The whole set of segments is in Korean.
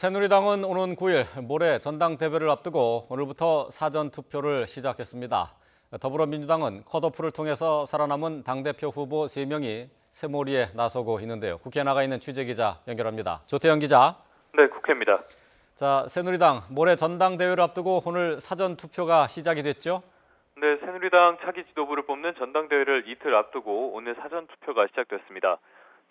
새누리당은 오는 9일 모레 전당대회를 앞두고 오늘부터 사전투표를 시작했습니다. 더불어민주당은 컷오프를 통해서 살아남은 당대표 후보 3명이 새몰이에 나서고 있는데요. 국회에 나가 있는 취재기자 연결합니다. 조태영 기자. 네, 국회입니다. 자, 새누리당 모레 전당대회를 앞두고 오늘 사전투표가 시작이 됐죠? 네, 새누리당 차기 지도부를 뽑는 전당대회를 이틀 앞두고 오늘 사전투표가 시작됐습니다.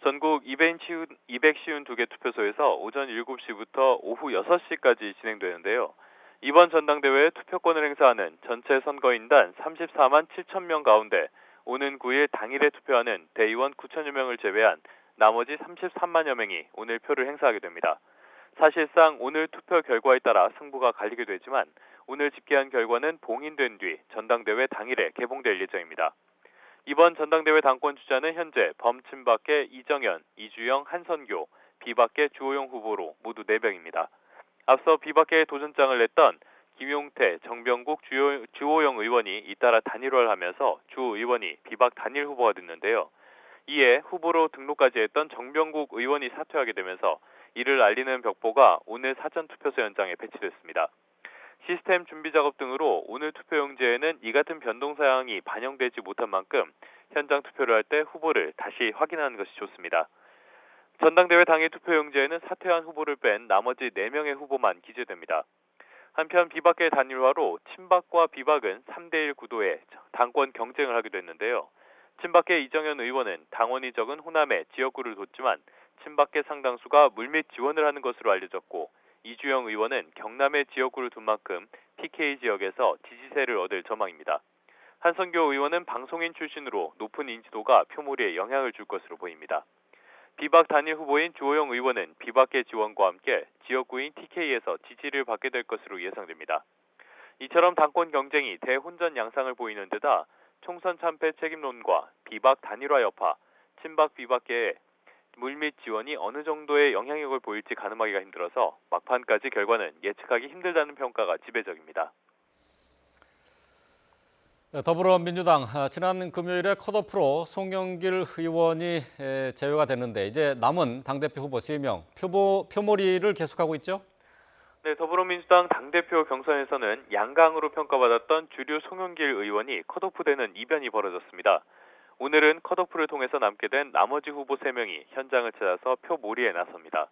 전국 252개 투표소에서 오전 7시부터 오후 6시까지 진행되는데요. 이번 전당대회에 투표권을 행사하는 전체 선거인단 34만 7천 명 가운데 오는 9일 당일에 투표하는 대의원 9천여 명을 제외한 나머지 33만여 명이 오늘 표를 행사하게 됩니다. 사실상 오늘 투표 결과에 따라 승부가 갈리게 되지만 오늘 집계한 결과는 봉인된 뒤 전당대회 당일에 개봉될 예정입니다. 이번 전당대회 당권 주자는 현재 범친박계 이정현, 이주영, 한선교, 비박계 주호영 후보로 모두 4명입니다. 앞서 비박계에 도전장을 냈던 김용태, 정병국, 주호영 의원이 잇따라 단일화를 하면서 주 의원이 비박 단일 후보가 됐는데요. 이에 후보로 등록까지 했던 정병국 의원이 사퇴하게 되면서 이를 알리는 벽보가 오늘 사전투표소 현장에 배치됐습니다. 시스템 준비 작업 등으로 오늘 투표용지에는 이 같은 변동 사항이 반영되지 못한 만큼 현장 투표를 할 때 후보를 다시 확인하는 것이 좋습니다. 전당대회 당일 투표용지에는 사퇴한 후보를 뺀 나머지 4명의 후보만 기재됩니다. 한편 비박계 단일화로 친박과 비박은 3대1 구도의 당권 경쟁을 하기도 했는데요. 친박계 이정현 의원은 당원이 적은 호남에 지역구를 뒀지만 친박계 상당수가 물밑 지원을 하는 것으로 알려졌고 이주영 의원은 경남에 지역구를 둔 만큼 PK 지역에서 지지세를 얻을 전망입니다. 한선교 의원은 방송인 출신으로 높은 인지도가 표몰이에 영향을 줄 것으로 보입니다. 비박 단일 후보인 주호영 의원은 비박계 지원과 함께 지역구인 TK에서 지지를 받게 될 것으로 예상됩니다. 이처럼 당권 경쟁이 대혼전 양상을 보이는 데다 총선 참패 책임론과 비박 단일화 여파, 친박 비박계의 물밑 지원이 어느 정도의 영향력을 보일지 가늠하기가 힘들어서 막판까지 결과는 예측하기 힘들다는 평가가 지배적입니다. 더불어민주당 지난 금요일에 컷오프로 송영길 의원이 제외가 됐는데 이제 남은 당대표 후보 3명 표몰이를 계속하고 있죠? 네, 더불어민주당 당대표 경선에서는 양강으로 평가받았던 주류 송영길 의원이 컷오프되는 이변이 벌어졌습니다. 오늘은 컷오프를 통해서 남게 된 나머지 후보 3명이 현장을 찾아서 표몰이에 나섭니다.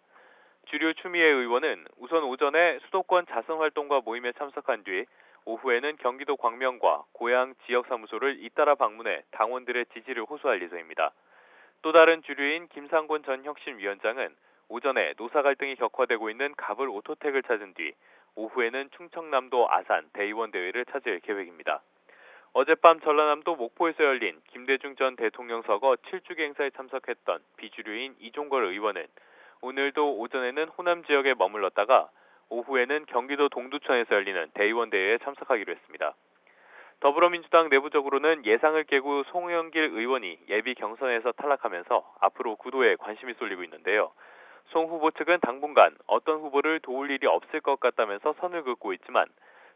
주류 추미애 의원은 우선 오전에 수도권 자선활동가 모임에 참석한 뒤 오후에는 경기도 광명과 고향 지역사무소를 잇따라 방문해 당원들의 지지를 호소할 예정입니다. 또 다른 주류인 김상곤 전 혁신위원장은 오전에 노사 갈등이 격화되고 있는 갑을 오토텍을 찾은 뒤 오후에는 충청남도 아산 대의원 대회를 찾을 계획입니다. 어젯밤 전라남도 목포에서 열린 김대중 전 대통령 서거 7주기 행사에 참석했던 비주류인 이종걸 의원은 오늘도 오전에는 호남 지역에 머물렀다가 오후에는 경기도 동두천에서 열리는 대의원 대회에 참석하기로 했습니다. 더불어민주당 내부적으로는 예상을 깨고 송영길 의원이 예비 경선에서 탈락하면서 앞으로 구도에 관심이 쏠리고 있는데요. 송 후보 측은 당분간 어떤 후보를 도울 일이 없을 것 같다면서 선을 긋고 있지만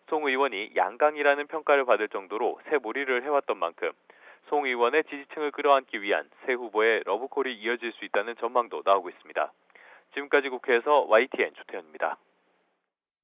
송 의원이 양강이라는 평가를 받을 정도로 새몰이를 해왔던 만큼 송 의원의 지지층을 끌어안기 위한 새 후보의 러브콜이 이어질 수 있다는 전망도 나오고 있습니다. 지금까지 국회에서 YTN 조태현입니다.